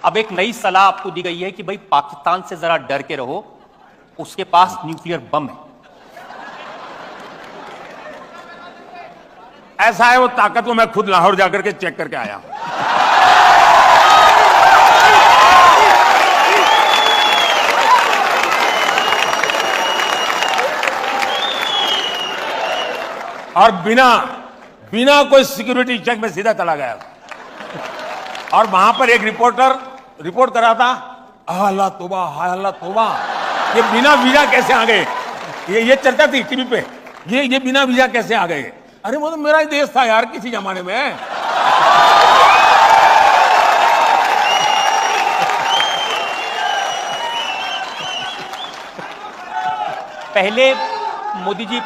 अब एक नई सलाह आपको दी गई है कि भाई पाकिस्तान से जरा डर के रहो, उसके पास न्यूक्लियर बम है। ऐसा है वो ताकत को मैं खुद लाहौर जाकर के चेक करके आया हूं। और बिना कोई सिक्योरिटी चेक में सीधा चला गया। और वहां पर एक रिपोर्टर रिपोर्ट कर रहा था, अल्लाह तौबा, हाय अल्लाह तौबा, ये बिना वीजा कैसे आ गए। ये चर्चा थी टीवी पे, ये बिना वीजा कैसे आ गए। अरे वो तो मेरा ही देश था यार किसी जमाने में। पहले मोदी जी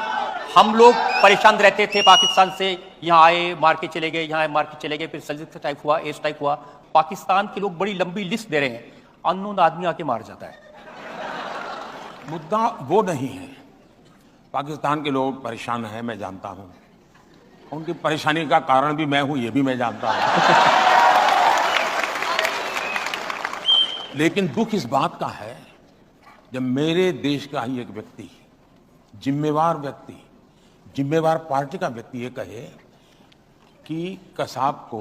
हम लोग परेशान रहते थे पाकिस्तान से, यहां आए मार के चले गए, यहां आए मार के चले गए, फिर सल्जिक टाइप हुआ, एस टाइप हुआ। पाकिस्तान के लोग बड़ी लंबी लिस्ट दे रहे हैं, अननोन आदमी आके मार जाता है। मुद्दा वो नहीं है। पाकिस्तान के लोग परेशान हैं, मैं जानता हूं। उनकी परेशानी का कारण भी मैं हूं, ये भी मैं जानता हूं। लेकिन दुख इस बात का है जब मेरे देश का ही एक व्यक्ति, जिम्मेवार व्यक्ति, जिम्मेवार पार्टी का व्यक्ति ये कहे कि कसाब को,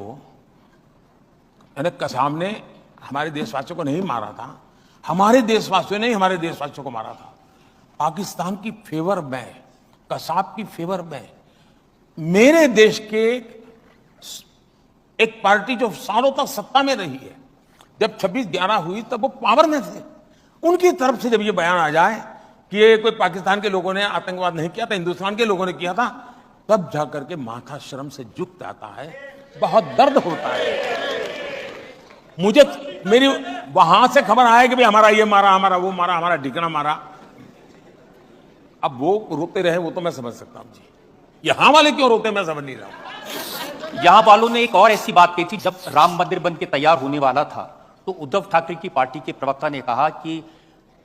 यानी कसाब ने हमारे देशवासियों को नहीं मारा था, हमारे देशवासियों ने हमारे देशवासियों को मारा था। पाकिस्तान की फेवर में, कसाब की फेवर में मेरे देश के एक पार्टी जो सालों तक सत्ता में रही है, जब 26/11 हुई तब वो पावर में थे, उनकी तरफ से जब ये बयान आ जाए कि ये कोई पाकिस्तान के लोगों ने आतंकवाद नहीं किया था, हिंदुस्तान के लोगों ने किया था, तब जाकर के माथा शर्म से झुक जाता है, बहुत दर्द होता है। मुझे मेरी वहां से खबर आए कि भाई हमारा ये मारा, हमारा वो मारा, हमारा ठिकाना मारा। अब वो रोते रहे वो तो मैं समझ सकता हूं जी, यहां वाले क्यों रोते मैं समझ नहीं रहा हूं। यहां वालों ने एक और ऐसी बात कही थी, जब राम मंदिर बन के तैयार होने वाला था तो उद्धव ठाकरे की पार्टी के प्रवक्ता ने कहा कि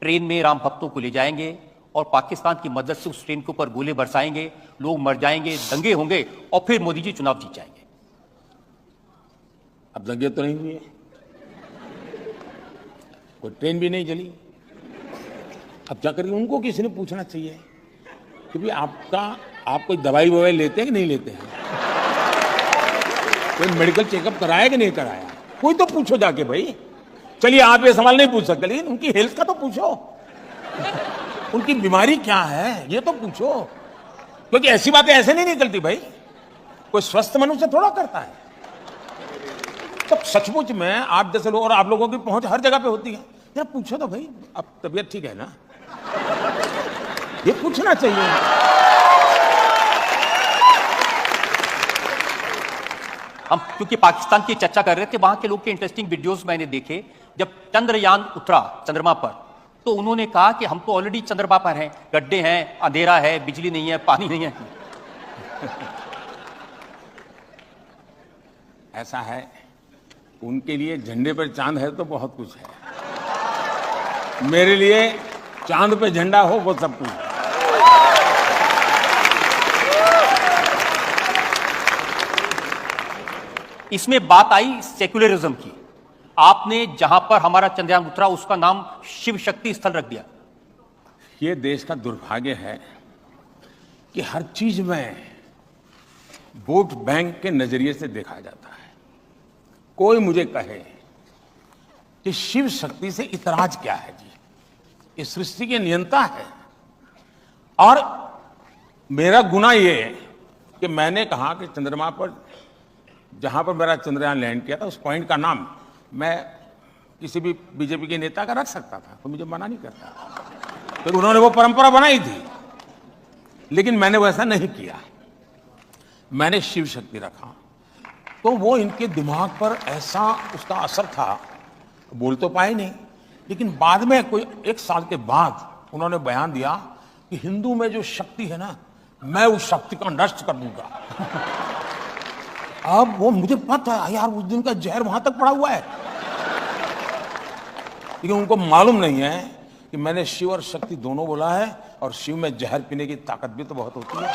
ट्रेन में राम भक्तों को ले जाएंगे और पाकिस्तान की मदद से उस ट्रेन के ऊपर गोले बरसाएंगे, लोग मर जाएंगे, दंगे होंगे और फिर मोदी जी चुनाव जीत जाएंगे। अब दंगे तो नहीं हुए, कोई ट्रेन भी नहीं चली। अब जाकर उनको किसी ने पूछना चाहिए कि भाई आप कोई दवाई ववाई लेते हैं कि नहीं लेते हैं, कोई मेडिकल चेकअप कराया कि नहीं कराया, कोई तो पूछो जाके भाई। चलिए आप ये सवाल नहीं पूछ सकते, लेकिन उनकी हेल्थ का तो पूछो, उनकी बीमारी क्या है ये तो पूछो, क्योंकि ऐसी बातें ऐसे नहीं निकलती भाई, कोई स्वस्थ मनुष्य थोड़ा करता है। तब सचमुच में आप जैसे लोग और आप लोगों की पहुंच हर जगह पे होती है, जरा पूछो तो भाई अब तबीयत ठीक है ना, ये पूछना चाहिए। हम क्योंकि पाकिस्तान की चर्चा कर रहे थे, वहां के लोग के इंटरेस्टिंग वीडियोस मैंने देखे। जब चंद्रयान उतरा चंद्रमा पर तो उन्होंने कहा कि हम तो ऑलरेडी चंद्रमा पर हैं, गड्ढे हैं, अंधेरा है, बिजली नहीं है, पानी नहीं है। ऐसा है, उनके लिए झंडे पर चांद है तो बहुत कुछ है, मेरे लिए चांद पे झंडा हो वो सब कुछ है। इसमें बात आई सेक्युलरिज्म की। आपने जहां पर हमारा चंद्रयान उतरा उसका नाम शिव शक्ति स्थल रख दिया। ये देश का दुर्भाग्य है कि हर चीज में वोट बैंक के नजरिए से देखा जाता है। कोई मुझे कहे कि शिव शक्ति से इतराज क्या है जी, ये सृष्टि के नियंता है। और मेरा गुनाह ये है कि मैंने कहा कि चंद्रमा पर जहां पर मेरा चंद्रयान लैंड किया था उस पॉइंट का नाम मैं किसी भी बीजेपी के नेता का रख सकता था, तो मुझे मना नहीं करता, तो उन्होंने वो परंपरा बनाई थी, लेकिन मैंने वैसा नहीं किया, मैंने शिव शक्ति रखा। तो वो इनके दिमाग पर ऐसा उसका असर था, बोल तो पाए नहीं, लेकिन बाद में कोई 1 साल के बाद उन्होंने बयान दिया कि हिंदू में जो शक्ति है ना, मैं उस शक्ति को नष्ट कर दूंगा। अब वो मुझे पता है यार, उस दिन का जहर वहां तक पड़ा हुआ है, लेकिन उनको मालूम नहीं है कि मैंने शिव और शक्ति दोनों बोला है, और शिव में जहर पीने की ताकत भी तो बहुत होती है।